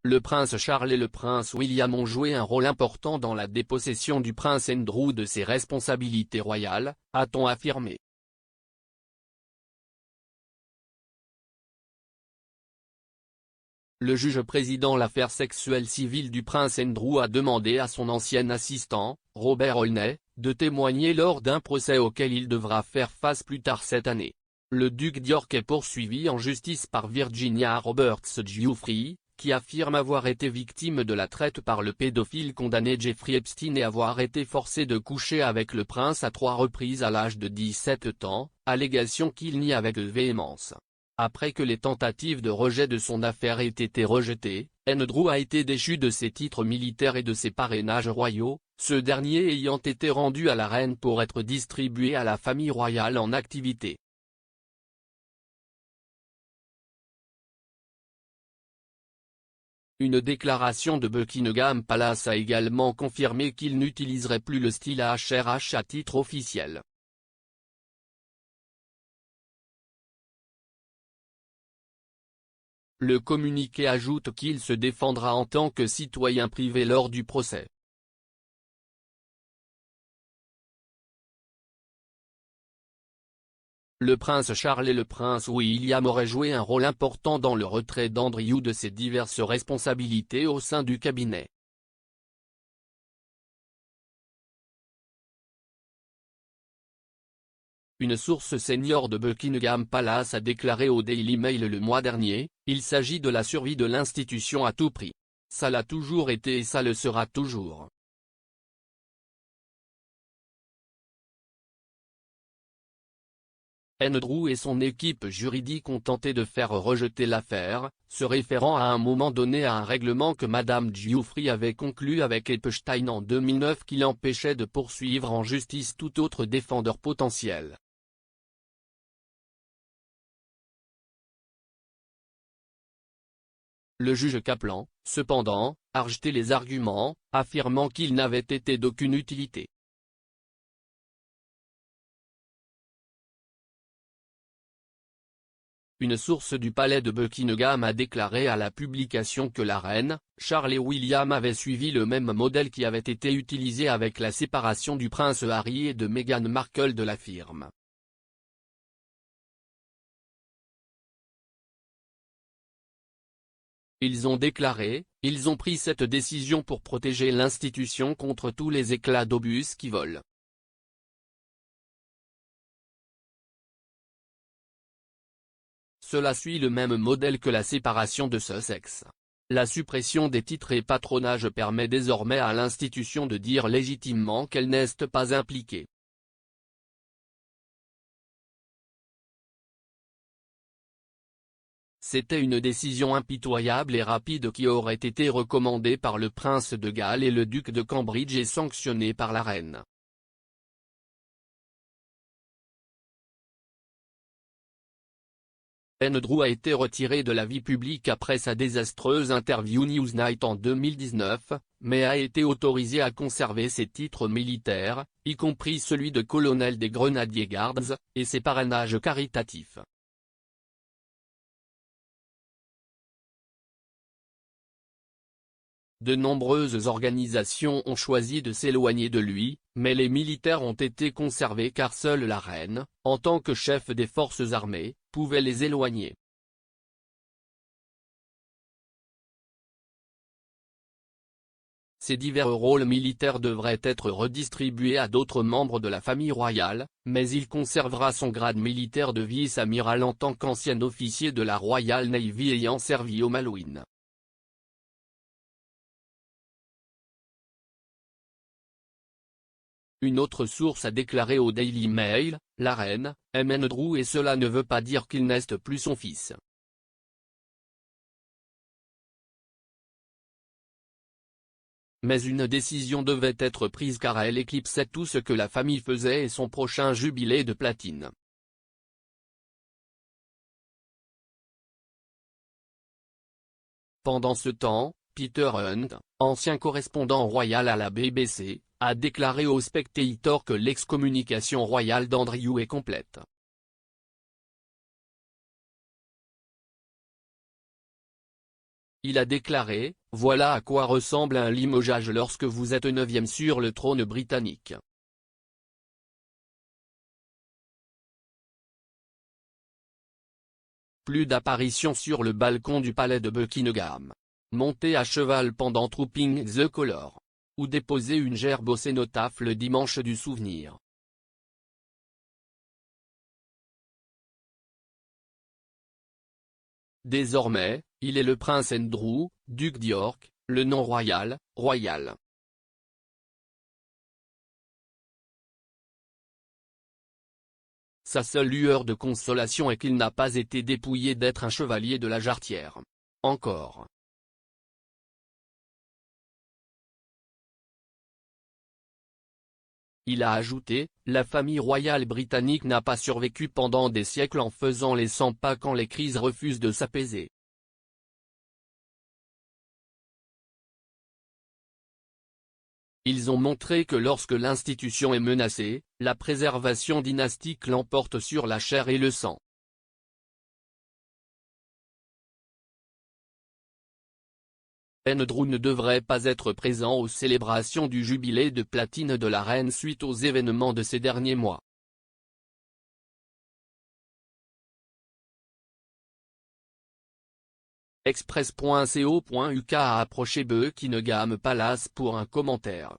Le prince Charles et le prince William ont joué un rôle important dans la dépossession du prince Andrew de ses responsabilités royales, a-t-on affirmé. Le juge présidant l'affaire sexuelle civile du prince Andrew a demandé à son ancien assistant, Robert Olney, de témoigner lors d'un procès auquel il devra faire face plus tard cette année. Le duc d'York est poursuivi en justice par Virginia Roberts Giuffre, qui affirme avoir été victime de la traite par le pédophile condamné Jeffrey Epstein et avoir été forcé de coucher avec le prince à 3 reprises à l'âge de 17 ans, allégation qu'il nie avec véhémence. Après que les tentatives de rejet de son affaire aient été rejetées, Andrew a été déchu de ses titres militaires et de ses parrainages royaux, ce dernier ayant été rendu à la reine pour être distribué à la famille royale en activité. Une déclaration de Buckingham Palace a également confirmé qu'il n'utiliserait plus le style HRH à titre officiel. Le communiqué ajoute qu'il se défendra en tant que citoyen privé lors du procès. Le prince Charles et le prince William auraient joué un rôle important dans le retrait d'Andrew de ses diverses responsabilités au sein du cabinet. Une source senior de Buckingham Palace a déclaré au Daily Mail le mois dernier, « Il s'agit de la survie de l'institution à tout prix. Ça l'a toujours été et ça le sera toujours. » Andrew et son équipe juridique ont tenté de faire rejeter l'affaire, se référant à un moment donné à un règlement que Madame Giuffre avait conclu avec Epstein en 2009 qui l'empêchait de poursuivre en justice tout autre défendeur potentiel. Le juge Kaplan, cependant, a rejeté les arguments, affirmant qu'ils n'avaient été d'aucune utilité. Une source du palais de Buckingham a déclaré à la publication que la reine, Charles et William avaient suivi le même modèle qui avait été utilisé avec la séparation du prince Harry et de Meghan Markle de la firme. Ils ont déclaré, « Ils ont pris cette décision pour protéger l'institution contre tous les éclats d'obus qui volent. » Cela suit le même modèle que la séparation de Sussex. La suppression des titres et patronages permet désormais à l'institution de dire légitimement qu'elle n'est pas impliquée. C'était une décision impitoyable et rapide qui aurait été recommandée par le prince de Galles et le duc de Cambridge et sanctionnée par la reine. Andrew a été retiré de la vie publique après sa désastreuse interview Newsnight en 2019, mais a été autorisé à conserver ses titres militaires, y compris celui de colonel des Grenadier Guards, et ses parrainages caritatifs. De nombreuses organisations ont choisi de s'éloigner de lui, mais les militaires ont été conservés car seule la reine, en tant que chef des forces armées, pouvait les éloigner. Ces divers rôles militaires devraient être redistribués à d'autres membres de la famille royale, mais il conservera son grade militaire de vice-amiral en tant qu'ancien officier de la Royal Navy ayant servi au Malouines. Une autre source a déclaré au Daily Mail, « La reine aime Andrew et cela ne veut pas dire qu'il n'est plus son fils. » Mais une décision devait être prise car elle éclipsait tout ce que la famille faisait et son prochain jubilé de platine. Pendant ce temps, Peter Hunt, ancien correspondant royal à la BBC, a déclaré au Spectator que l'excommunication royale d'Andrew est complète. Il a déclaré, « Voilà à quoi ressemble un limogeage lorsque vous êtes 9e sur le trône britannique. » Plus d'apparitions sur le balcon du palais de Buckingham. Monter à cheval pendant Trooping the Colour. Ou déposer une gerbe au cénotaphe le dimanche du souvenir. Désormais, il est le prince Andrew, duc d'York, le nom royal, royal. Sa seule lueur de consolation est qu'il n'a pas été dépouillé d'être un chevalier de la Jarretière. Encore. Il a ajouté, la famille royale britannique n'a pas survécu pendant des siècles en faisant les 100 pas quand les crises refusent de s'apaiser. Ils ont montré que lorsque l'institution est menacée, la préservation dynastique l'emporte sur la chair et le sang. Andrew ne devrait pas être présent aux célébrations du jubilé de platine de la reine suite aux événements de ces derniers mois. Express.co.uk a approché Buckingham Palace pour un commentaire.